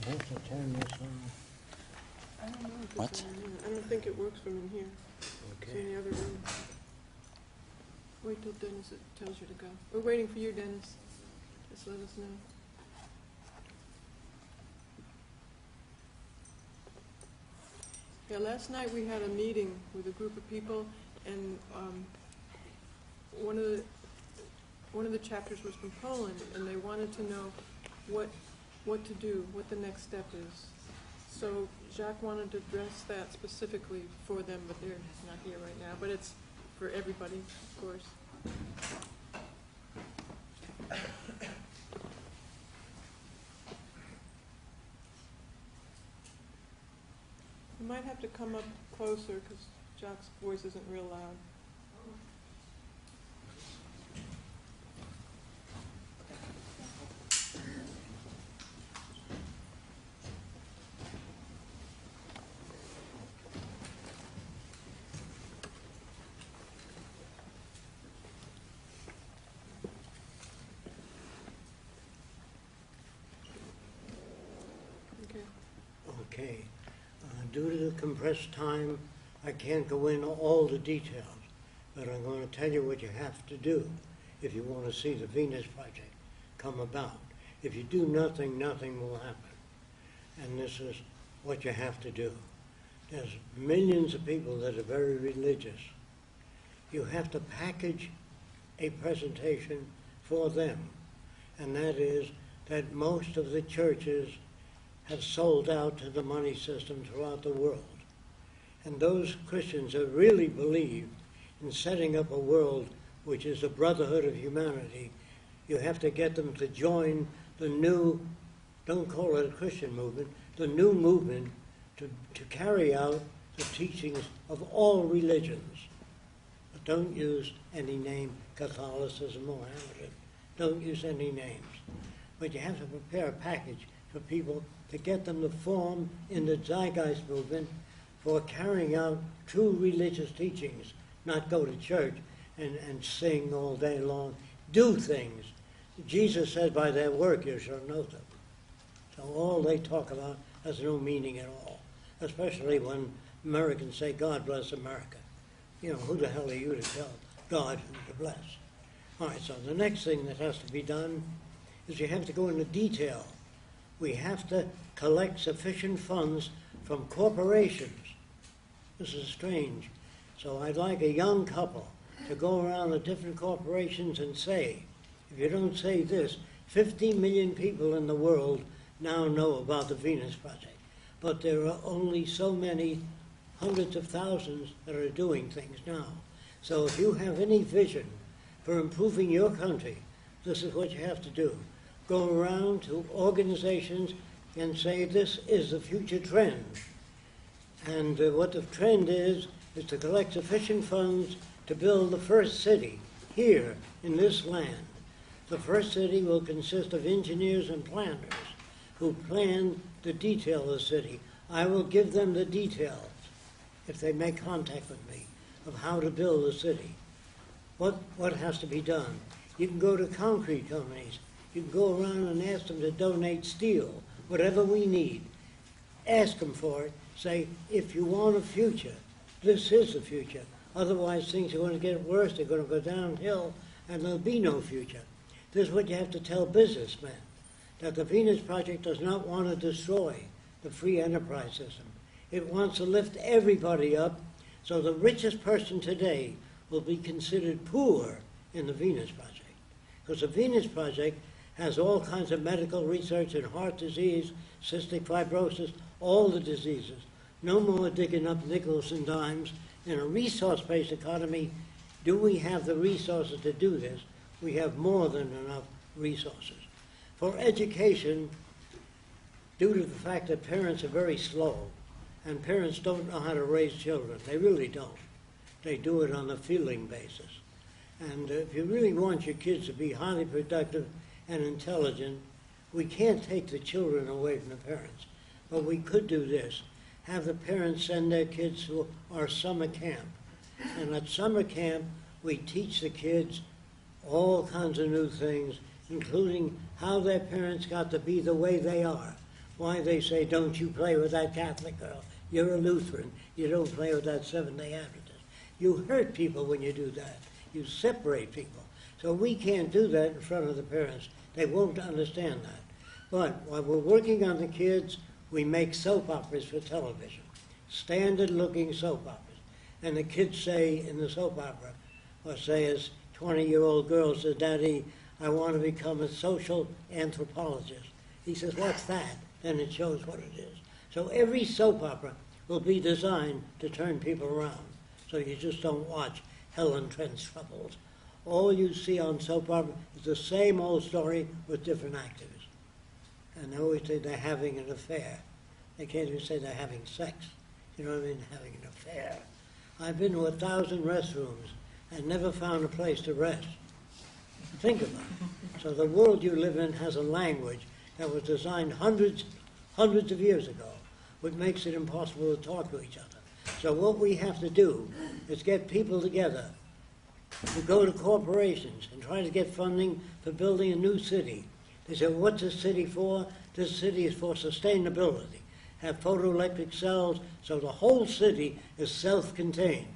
have to turn this on. I don't know if it's What? in here. I don't think it works from in here. It's in Okay. the other room. Wait till Dennis tells you to go. We're waiting for you, Dennis. Just let us know. Yeah, last night we had a meeting with a group of people, and one of the chapters was from Poland, and they wanted to know what to do, what the next step is. So Jacques wanted to address that specifically for them, but they're not here right now. But it's for everybody, of course. You might have to come up closer because Jacques' voice isn't real loud. Okay. Okay. Due to the compressed time, I can't go into all the details, but I'm going to tell you what you have to do if you want to see the Venus Project come about. If you do nothing, nothing will happen. And this is what you have to do. There's millions of people that are very religious. You have to package a presentation for them, and that is that most of the churches have sold out to the money system throughout the world. And those Christians that really believe in setting up a world which is a brotherhood of humanity, you have to get them to join the new, don't call it a Christian movement, the new movement to carry out the teachings of all religions. But don't use any name, Catholicism or Mohammedan. Don't use any names. But you have to prepare a package for people to get them to form in the Zeitgeist movement for carrying out true religious teachings, not go to church and sing all day long. Do things. Jesus said, by their work you shall know them. So all they talk about has no meaning at all, especially when Americans say, God bless America. You know, who the hell are you to tell God who to bless? All right, so the next thing that has to be done is you have to go into detail. We have to collect sufficient funds from corporations. This is strange. So I'd like a young couple to go around the different corporations and say, if you don't say this, 50 million people in the world now know about the Venus Project. But there are only so many hundreds of thousands that are doing things now. So if you have any vision for improving your country, this is what you have to do. Go around to organizations and say this is the future trend. And what the trend is to collect sufficient funds to build the first city here in this land. The first city will consist of engineers and planners who plan the detail of the city. I will give them the details, if they make contact with me, of how to build the city. What has to be done? You can go to concrete companies. You can go around and ask them to donate steel, whatever we need. Ask them for it. Say, if you want a future, this is the future. Otherwise, things are going to get worse. They're going to go downhill, and there'll be no future. This is what you have to tell businessmen, that the Venus Project does not want to destroy the free enterprise system. It wants to lift everybody up, so the richest person today will be considered poor in the Venus Project. Because the Venus Project has all kinds of medical research in heart disease, cystic fibrosis, all the diseases. No more digging up nickels and dimes. In a resource-based economy, do we have the resources to do this? We have more than enough resources. For education, due to the fact that parents are very slow, and parents don't know how to raise children, they really don't. They do it on a feeling basis. And if you really want your kids to be highly productive and intelligent, we can't take the children away from the parents. But we could do this. Have the parents send their kids to our summer camp. And at summer camp, we teach the kids all kinds of new things, including how their parents got to be the way they are. why they say, don't you play with that Catholic girl. You're a Lutheran. You don't play with that Seventh-day Adventist. You hurt people when you do that. You separate people. So we can't do that in front of the parents. They won't understand that. But while we're working on the kids, we make soap operas for television, standard-looking soap operas. And the kids say in the soap opera, or say as 20-year-old girl says, Daddy, I want to become a social anthropologist. He says, what's that? Then it shows what it is. So every soap opera will be designed to turn people around. So you just don't watch Helen Trent's Troubles. All you see on soap opera is the same old story with different actors. And they always say they're having an affair. They can't even say they're having sex. You know what I mean? Having an affair. I've been to 1,000 restrooms and never found a place to rest. Think about it. So the world you live in has a language that was designed hundreds of years ago, which makes it impossible to talk to each other. So what we have to do is get people together to go to corporations and try to get funding for building a new city. They say, what's this city for? This city is for sustainability. Have photoelectric cells so the whole city is self-contained.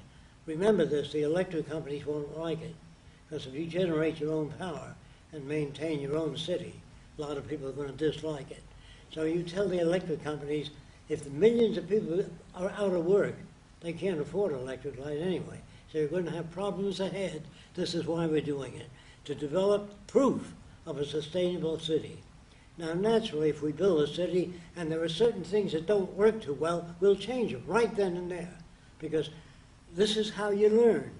Remember this, the electric companies won't like it, because if you generate your own power and maintain your own city, a lot of people are going to dislike it. So you tell the electric companies, if the millions of people are out of work, they can't afford electric light anyway. So you're going to have problems ahead. This is why we're doing it, to develop proof of a sustainable city. Now, naturally, if we build a city and there are certain things that don't work too well, we'll change them right then and there, because this is how you learn.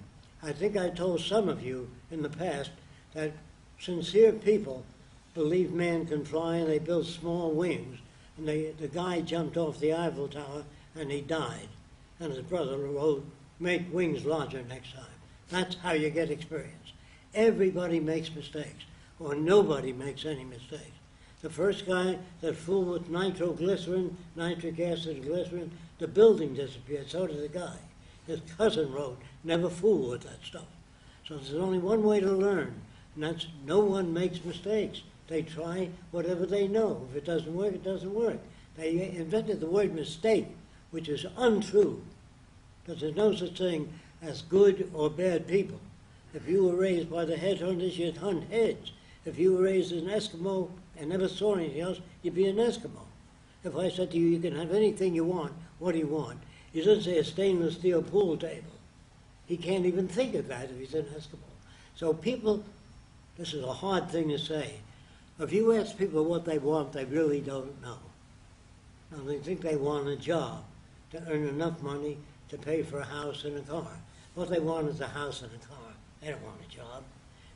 I think I told some of you in the past that sincere people believe man can fly, and they build small wings. And the guy jumped off the Eiffel Tower and he died. And his brother wrote, make wings larger next time. That's how you get experience. Everybody makes mistakes, or nobody makes any mistakes. The first guy that fooled with nitroglycerin, nitric acid glycerin, the building disappeared, so did the guy. His cousin wrote, never fool with that stuff. So there's only one way to learn, and that's no one makes mistakes. They try whatever they know. If it doesn't work, it doesn't work. They invented the word mistake, which is untrue, because there's no such thing as good or bad people. If you were raised by the headhunters, you'd hunt heads. If you were raised as an Eskimo and never saw anything else, you'd be an Eskimo. If I said to you, you can have anything you want, what do you want? He doesn't say a stainless steel pool table. He can't even think of that if he's an Eskimo. So people, this is a hard thing to say. If you ask people what they want, they really don't know. Now, they think they want a job to earn enough money to pay for a house and a car. What they want is a house and a car. They don't want a job.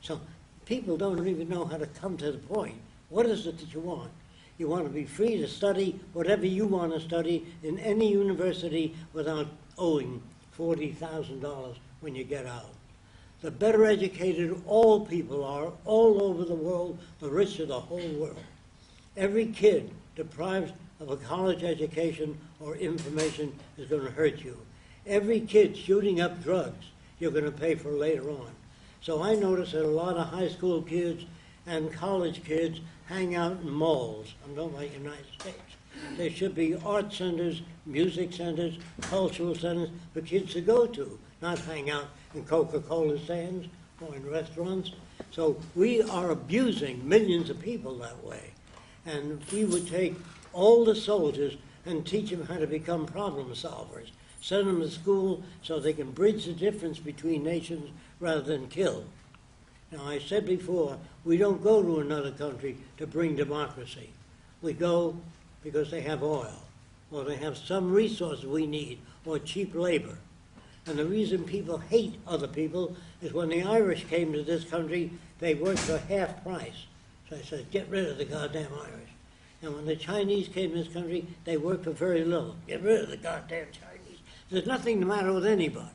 So people don't even know how to come to the point. What is it that you want? You want to be free to study whatever you want to study in any university without owing $40,000 when you get out. The better educated all people are, all over the world, the richer the whole world. Every kid deprived of a college education or information is going to hurt you. Every kid shooting up drugs, you're going to pay for later on. So I notice that a lot of high school kids and college kids hang out in malls. I'm talking about the United States. There should be art centers, music centers, cultural centers for kids to go to, not hang out in Coca-Cola stands or in restaurants. So we are abusing millions of people that way. And if we would take all the soldiers and teach them how to become problem solvers, send them to school so they can bridge the difference between nations rather than kill. Now, I said before, we don't go to another country to bring democracy. We go because they have oil, or they have some resources we need, or cheap labor. And the reason people hate other people is when the Irish came to this country, they worked for half price. So I said, get rid of the goddamn Irish. And when the Chinese came to this country, they worked for very little. Get rid of the goddamn Chinese. There's nothing the matter with anybody.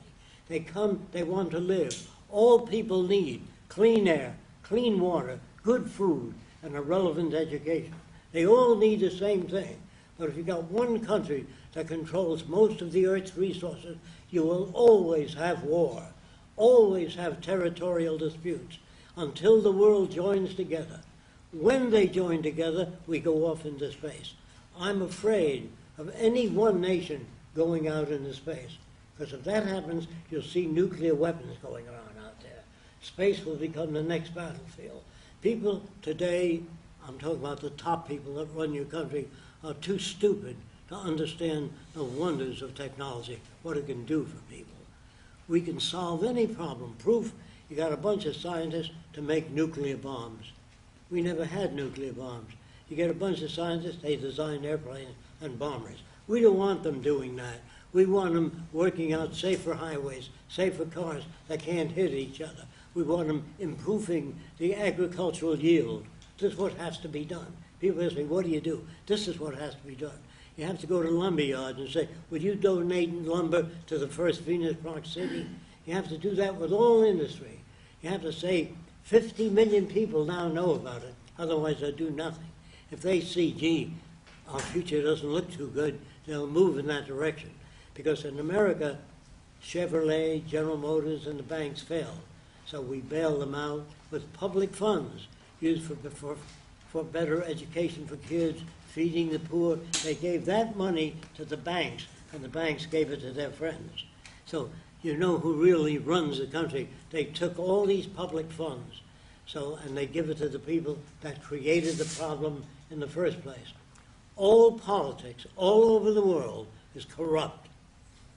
They come, they want to live. All people need clean air, clean water, good food, and a relevant education. They all need the same thing. But if you've got one country that controls most of the Earth's resources, you will always have war, always have territorial disputes, until the world joins together. When they join together, we go off into space. I'm afraid of any one nation going out into space. Because if that happens, you'll see nuclear weapons going around out there. Space will become the next battlefield. People today, I'm talking about the top people that run your country, are too stupid to understand the wonders of technology, what it can do for people. We can solve any problem. Proof, you got a bunch of scientists to make nuclear bombs. We never had nuclear bombs. You get a bunch of scientists, they design airplanes and bombers. We don't want them doing that. We want them working out safer highways, safer cars that can't hit each other. We want them improving the agricultural yield. This is what has to be done. People ask me, what do you do? This is what has to be done. You have to go to lumber yards and say, would you donate lumber to the first Venus Park city? You have to do that with all industry. You have to say 50 million people now know about it, otherwise they'll do nothing. If they see, gee, our future doesn't look too good, they'll move in that direction. Because in America, Chevrolet, General Motors, and the banks failed. So we bailed them out with public funds used for better education for kids, feeding the poor. They gave that money to the banks, and the banks gave it to their friends. So you know who really runs the country. They took all these public funds, and they give it to the people that created the problem in the first place. All politics all over the world is corrupt.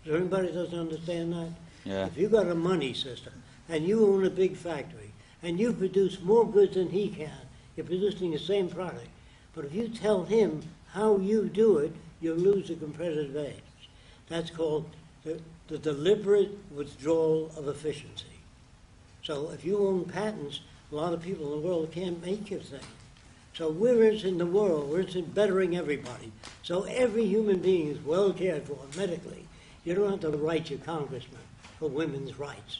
Does anybody doesn't understand that? Yeah. If you got a money system and you own a big factory and you produce more goods than he can, you're producing the same product. But if you tell him how you do it, you'll lose a competitive edge. That's called the deliberate withdrawal of efficiency. So if you own patents, a lot of people in the world can't make your thing. So we're in the world, we're in bettering everybody. So every human being is well cared for medically. You don't have to write your congressman for women's rights.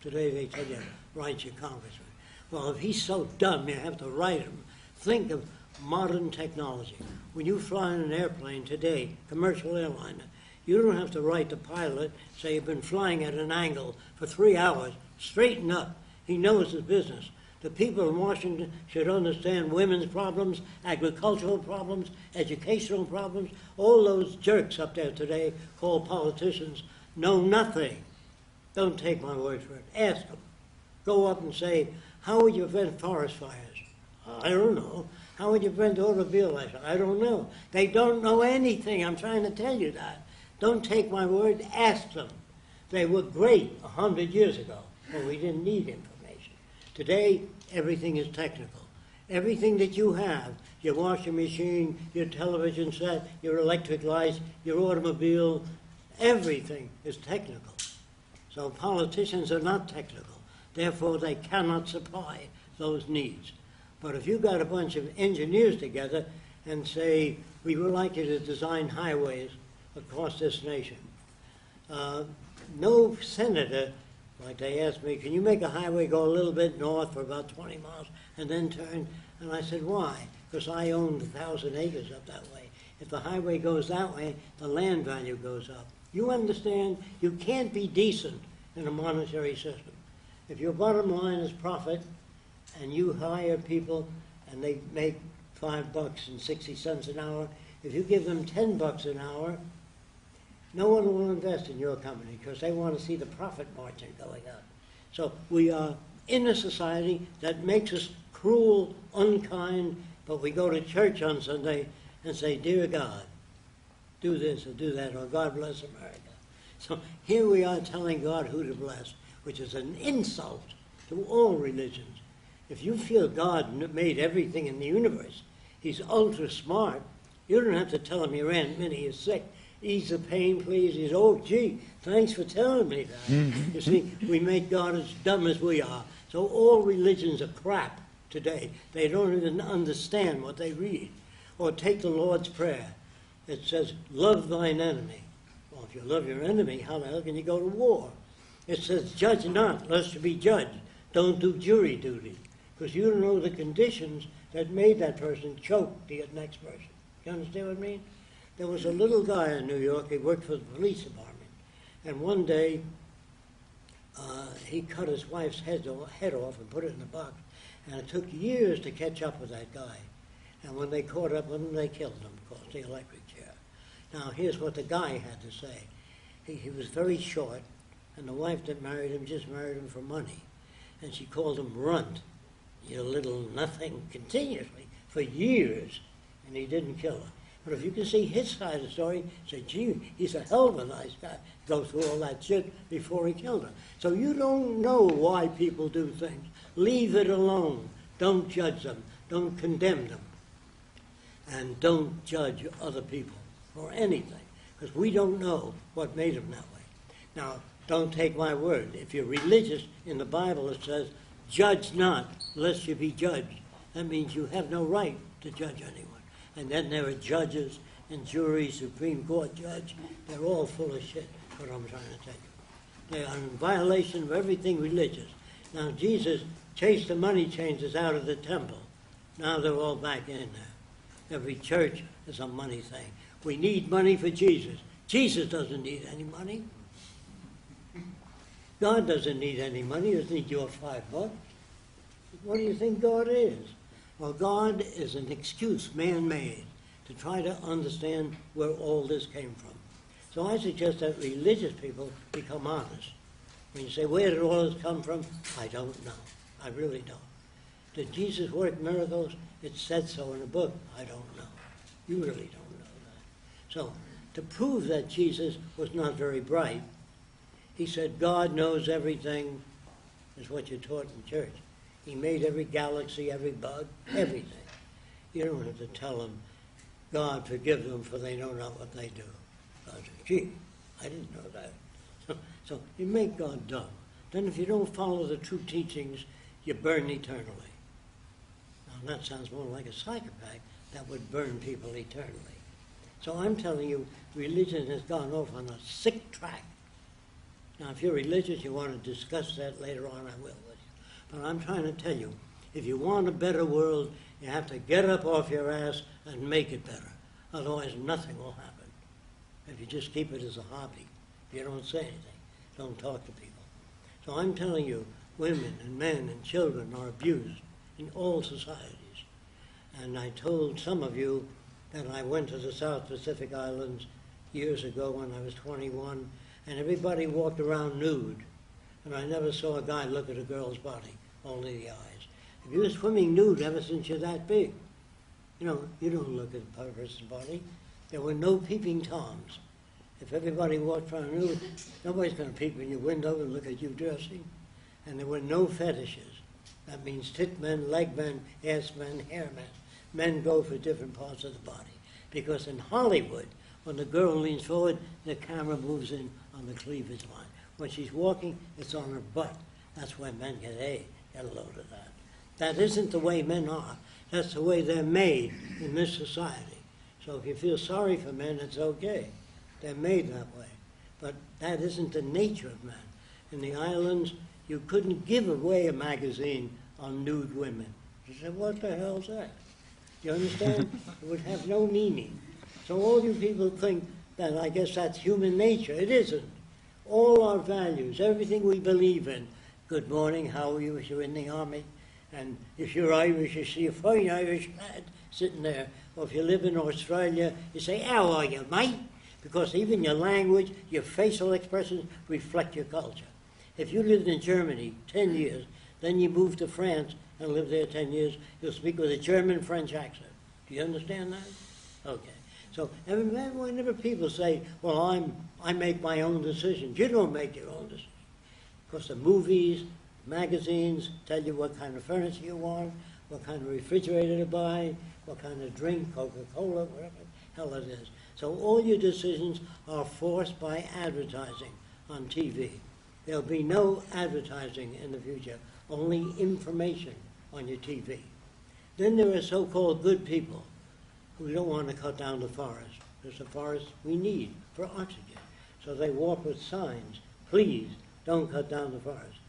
Today they tell you, write your congressman. Well, if he's so dumb, you have to write him. Think of modern technology. When you fly in an airplane today, commercial airliner, you don't have to write the pilot, say you've been flying at an angle for 3 hours, straighten up. He knows his business. The people in Washington should understand women's problems, agricultural problems, educational problems. All those jerks up there today called politicians know nothing. Don't take my word for it. Ask them. Go up and say, how would you prevent forest fires? I don't know. How would you prevent automobile accidents? I don't know. They don't know anything. I'm trying to tell you that. Don't take my word. Ask them. They were great 100 years ago, but we didn't need information. Today, everything is technical. Everything that you have, your washing machine, your television set, your electric lights, your automobile, everything is technical. So politicians are not technical. Therefore, they cannot supply those needs. But if you got a bunch of engineers together and say, we would like you to design highways across this nation, no senator, like they asked me, can you make a highway go a little bit north for about 20 miles and then turn? And I said, why? Because I own 1,000 acres up that way. If the highway goes that way, the land value goes up. You understand? You can't be decent in a monetary system. If your bottom line is profit and you hire people and they make $5.60 an hour, if you give them $10 an hour, no one will invest in your company because they want to see the profit margin going up. So we are in a society that makes us cruel, unkind, but we go to church on Sunday and say, dear God, do this or do that, or God bless America. So here we are telling God who to bless, which is an insult to all religions. If you feel God made everything in the universe, he's ultra smart, you don't have to tell him your Aunt Minnie is sick. Ease the pain, please. He's, oh, gee, thanks for telling me that. You see, we make God as dumb as we are. So all religions are crap today. They don't even understand what they read. Or take the Lord's Prayer. It says, love thine enemy. Well, if you love your enemy, how the hell can you go to war? It says, judge not, lest you be judged. Don't do jury duty. Because you don't know the conditions that made that person choke the next person. You understand what I mean? There was a little guy in New York, he worked for the police department, and one day he cut his wife's head off and put it in a box, and it took years to catch up with that guy. And when they caught up with him, they killed him, of course. the electric chair. Now, here's what the guy had to say. He was very short, and the wife that married him just married him for money. And she called him runt, you little nothing, continuously, for years, and he didn't kill her. But if you can see his side of the story, say, gee, he's a hell of a nice guy. Go through all that shit before he killed her. So you don't know why people do things. Leave it alone. Don't judge them. Don't condemn them. And don't judge other people or anything, because we don't know what made them that way. Now, don't take my word. If you're religious, in the Bible it says, judge not, lest you be judged. That means you have no right to judge anyone. And then there are judges and juries, Supreme Court judge. They're all full of shit, what I'm trying to tell you. They are in violation of everything religious. Now, Jesus chased the money changers out of the temple. Now they're all back in there. Every church is a money thing. We need money for Jesus. Jesus doesn't need any money. God doesn't need any money. He doesn't need your $5. What do you think God is? Well, God is an excuse man-made to try to understand where all this came from. So I suggest that religious people become honest. When you say, where did all this come from? I don't know. I really don't. Did Jesus work miracles? It said so in a book. I don't know. You really don't know that. So to prove that Jesus was not very bright, he said, God knows everything, is what you're taught in church. He made every galaxy, every bug, everything. You don't have to tell them, God, forgive them, for they know not what they do. God says, gee, I didn't know that. So you make God dumb. Then if you don't follow the true teachings, you burn eternally. Now that sounds more like a psychopath that would burn people eternally. So I'm telling you, religion has gone off on a sick track. Now, if you're religious, you want to discuss that later on, I will with you. But I'm trying to tell you, if you want a better world, you have to get up off your ass and make it better. Otherwise, nothing will happen. If you just keep it as a hobby, if you don't say anything, don't talk to people. So I'm telling you, women and men and children are abused in all societies. And I told some of you that I went to the South Pacific Islands years ago when I was 21, and everybody walked around nude. And I never saw a guy look at a girl's body, only the eyes. If you're swimming nude ever since you're that big, you know, you don't look at a person's body. There were no peeping Toms. If everybody walked around nude, nobody's going to peep in your window and look at you dressing. And there were no fetishes. That means tit men, leg men, ass men, hair men. Men go for different parts of the body. Because in Hollywood, when the girl leans forward, the camera moves in on the cleavage line. When she's walking, it's on her butt. That's why men get a load of that. That isn't the way men are. That's the way they're made in this society. So if you feel sorry for men, it's okay. They're made that way. But that isn't the nature of men. In the islands, you couldn't give away a magazine on nude women. You said, what the hell's that? You understand? It would have no meaning. So all you people think that I guess that's human nature. It isn't. All our values, everything we believe in. Good morning, how are you if you're in the army? And if you're Irish, you see a fine Irish lad sitting there. Or if you live in Australia, you say, how are you, mate? Because even your language, your facial expressions reflect your culture. If you lived in Germany 10 years, then you moved to France and lived there 10 years, you'll speak with a German-French accent. Do you understand that? Okay. So whenever people say, well, I make my own decisions, you don't make your own decisions. Because the movies, magazines tell you what kind of furniture you want, what kind of refrigerator to buy, what kind of drink, Coca-Cola, whatever the hell it is. So all your decisions are forced by advertising on TV. There'll be no advertising in the future, only information on your TV. Then there are so-called good people who don't want to cut down the forest. There's a forest we need for oxygen. So they walk with signs, please don't cut down the forest.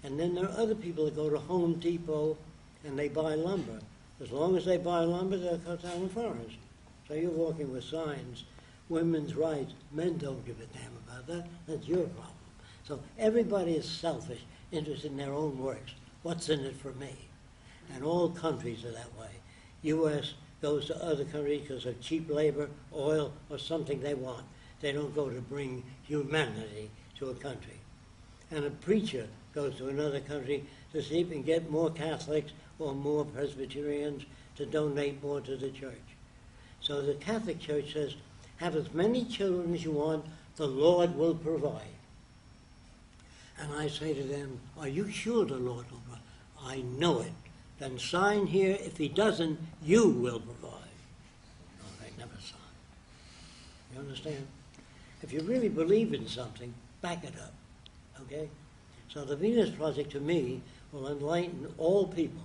And then there are other people that go to Home Depot and they buy lumber. As long as they buy lumber, they'll cut down the forest. So you're walking with signs, women's rights, men don't give a damn about that. That's your problem. So everybody is selfish, interested in their own works. What's in it for me? And all countries are that way. U.S. goes to other countries because of cheap labor, oil, or something they want. They don't go to bring humanity to a country. And a preacher goes to another country to see if he can get more Catholics or more Presbyterians to donate more to the church. So the Catholic Church says, have as many children as you want, the Lord will provide. And I say to them, are you sure the Lord will provide? I know it. Then sign here. If he doesn't, you will provide. No, they never sign. You understand? If you really believe in something, back it up. Okay? So the Venus Project, to me, will enlighten all people.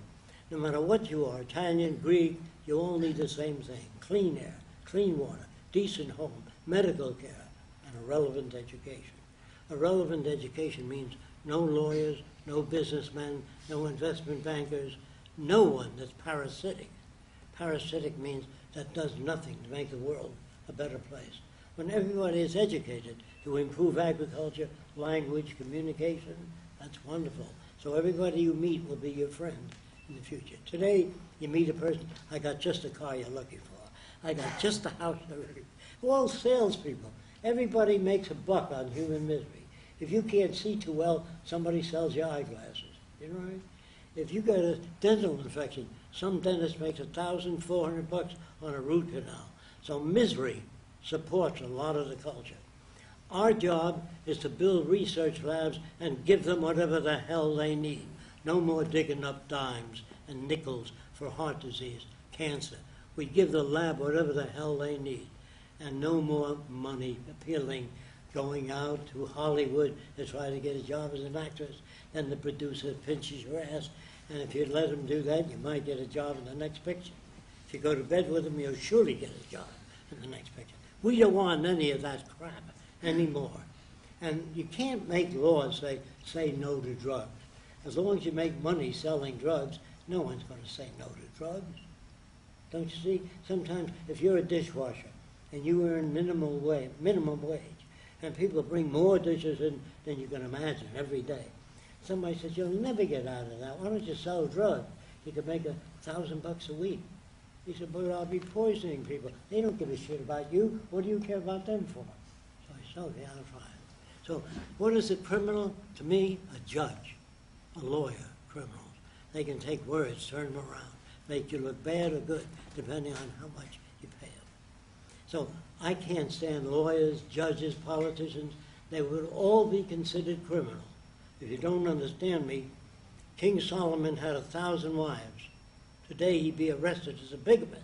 No matter what you are, Italian, Greek, you all need the same thing. Clean air, clean water, decent home, medical care, and a relevant education. A relevant education means no lawyers, no businessmen, no investment bankers, no one that's parasitic. Parasitic means that does nothing to make the world a better place. When everybody is educated to improve agriculture, language, communication, that's wonderful. So everybody you meet will be your friend in the future. Today, you meet a person, I got just the car you're looking for. I got just the house you're looking for. We're all salespeople. Everybody makes a buck on human misery. If you can't see too well, somebody sells you eyeglasses. You know what I mean? If you got a dental infection, some dentist makes $1,400 on a root canal. So misery supports a lot of the culture. Our job is to build research labs and give them whatever the hell they need. No more digging up dimes and nickels for heart disease, cancer. We give the lab whatever the hell they need. And no more money appealing, going out to Hollywood to try to get a job as an actress. Then the producer pinches your ass. And if you let him do that, you might get a job in the next picture. If you go to bed with him, you'll surely get a job in the next picture. We don't want any of that crap anymore. And you can't make laws say no to drugs. As long as you make money selling drugs, no one's going to say no to drugs. Don't you see? Sometimes if you're a dishwasher and you earn minimum wage, and people bring more dishes in than you can imagine every day, somebody says, you'll never get out of that. Why don't you sell drugs? You could make $1,000 a week. He said, but I'll be poisoning people. They don't give a shit about you. What do you care about them for? So I said, okay, I'll try it. So what is a criminal? To me, a judge, a lawyer, criminals. They can take words, turn them around, make you look bad or good, depending on how much you pay them. So I can't stand lawyers, judges, politicians. They would all be considered criminals. If you don't understand me, King Solomon had 1,000 wives. Today he'd be arrested as a bigamist.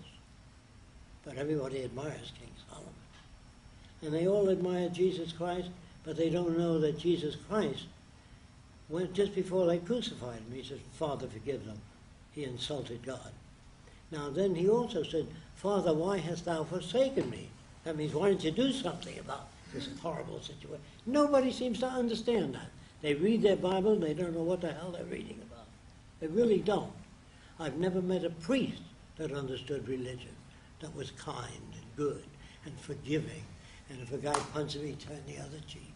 But everybody admires King Solomon. And they all admire Jesus Christ, but they don't know that Jesus Christ, just before they crucified him, he said, Father, forgive them. He insulted God. Now then he also said, Father, why hast thou forsaken me? That means, why don't you do something about this horrible situation? Nobody seems to understand that. They read their Bible and they don't know what the hell they're reading about. They really don't. I've never met a priest that understood religion, that was kind and good and forgiving, and if a guy punches me, turn the other cheek.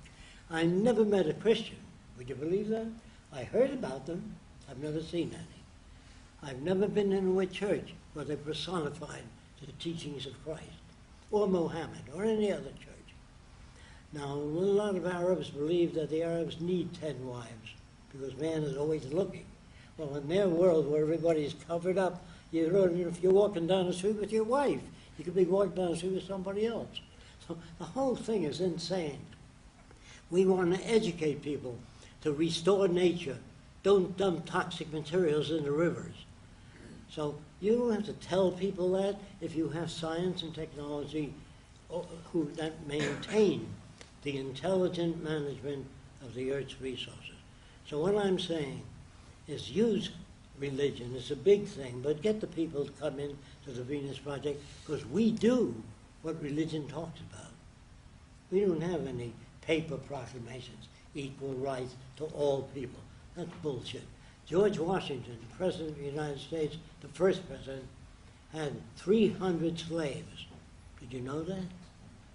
I never met a Christian. Would you believe that? I heard about them. I've never seen any. I've never been in a church where they personified the teachings of Christ, or Mohammed, or any other church. Now, a lot of Arabs believe that the Arabs need 10 wives, because man is always looking. Well, in their world where everybody's covered up, if you're walking down the street with your wife, you could be walking down the street with somebody else. So the whole thing is insane. We want to educate people to restore nature. Don't dump toxic materials in the rivers. So you don't have to tell people that if you have science and technology that maintain the intelligent management of the Earth's resources. So what I'm saying is use religion. It's a big thing, but get the people to come in to the Venus Project, because we do what religion talks about. We don't have any paper proclamations, equal rights to all people. That's bullshit. George Washington, the President of the United States, the first president, had 300 slaves. Did you know that?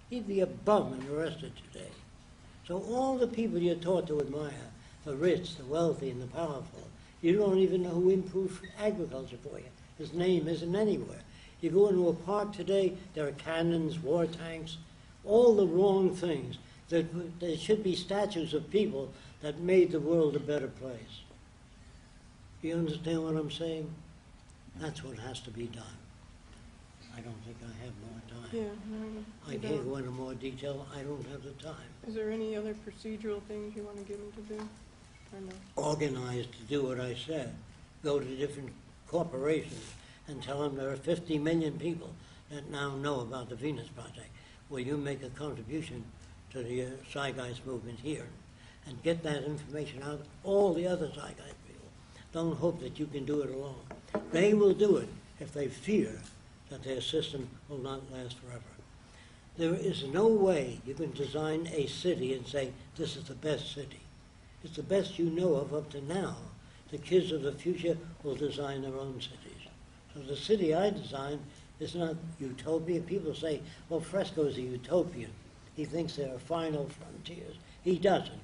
He'd be a bum and arrested today. So all the people you're taught to admire, the rich, the wealthy, and the powerful, you don't even know who improved agriculture for you. His name isn't anywhere. You go into a park today, there are cannons, war tanks, all the wrong things. There should be statues of people that made the world a better place. Do you understand what I'm saying? That's what has to be done. I don't think I have more time. Yeah, no, I you can't don't. go into more detail. I don't have the time. Is there any other procedural things you want to get them to do? Or no? Organized to do what I said. Go to different corporations and tell them there are 50 million people that now know about the Venus Project. Will you make a contribution to the Zeitgeist movement here? And get that information out to all the other Zeitgeist people. Don't hope that you can do it alone. They will do it if they fear that their system will not last forever. There is no way you can design a city and say, this is the best city. It's the best you know of up to now. The kids of the future will design their own cities. So the city I designed is not utopia. People say, well, Fresco is a utopian. He thinks there are final frontiers. He doesn't.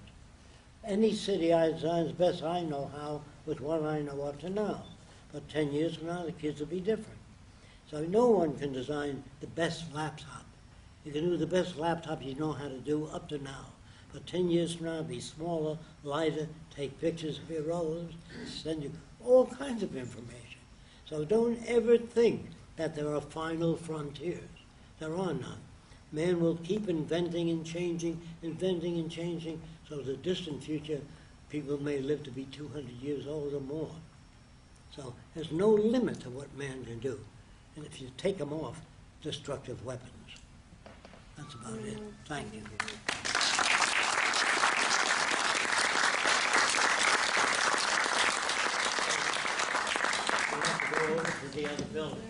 Any city I design is best I know how with what I know up to now. But 10 years from now, the kids will be different. So no one can design the best laptop. You can do the best laptop you know how to do up to now. But 10 years from now, it'll be smaller, lighter, take pictures of your relatives, send you all kinds of information. So don't ever think that there are final frontiers. There are none. Man will keep inventing and changing, so the distant future, people may live to be 200 years old or more. So there's no limit to what man can do. And if you take them off, destructive weapons. That's about it. Thank you. We have to go over to the other building.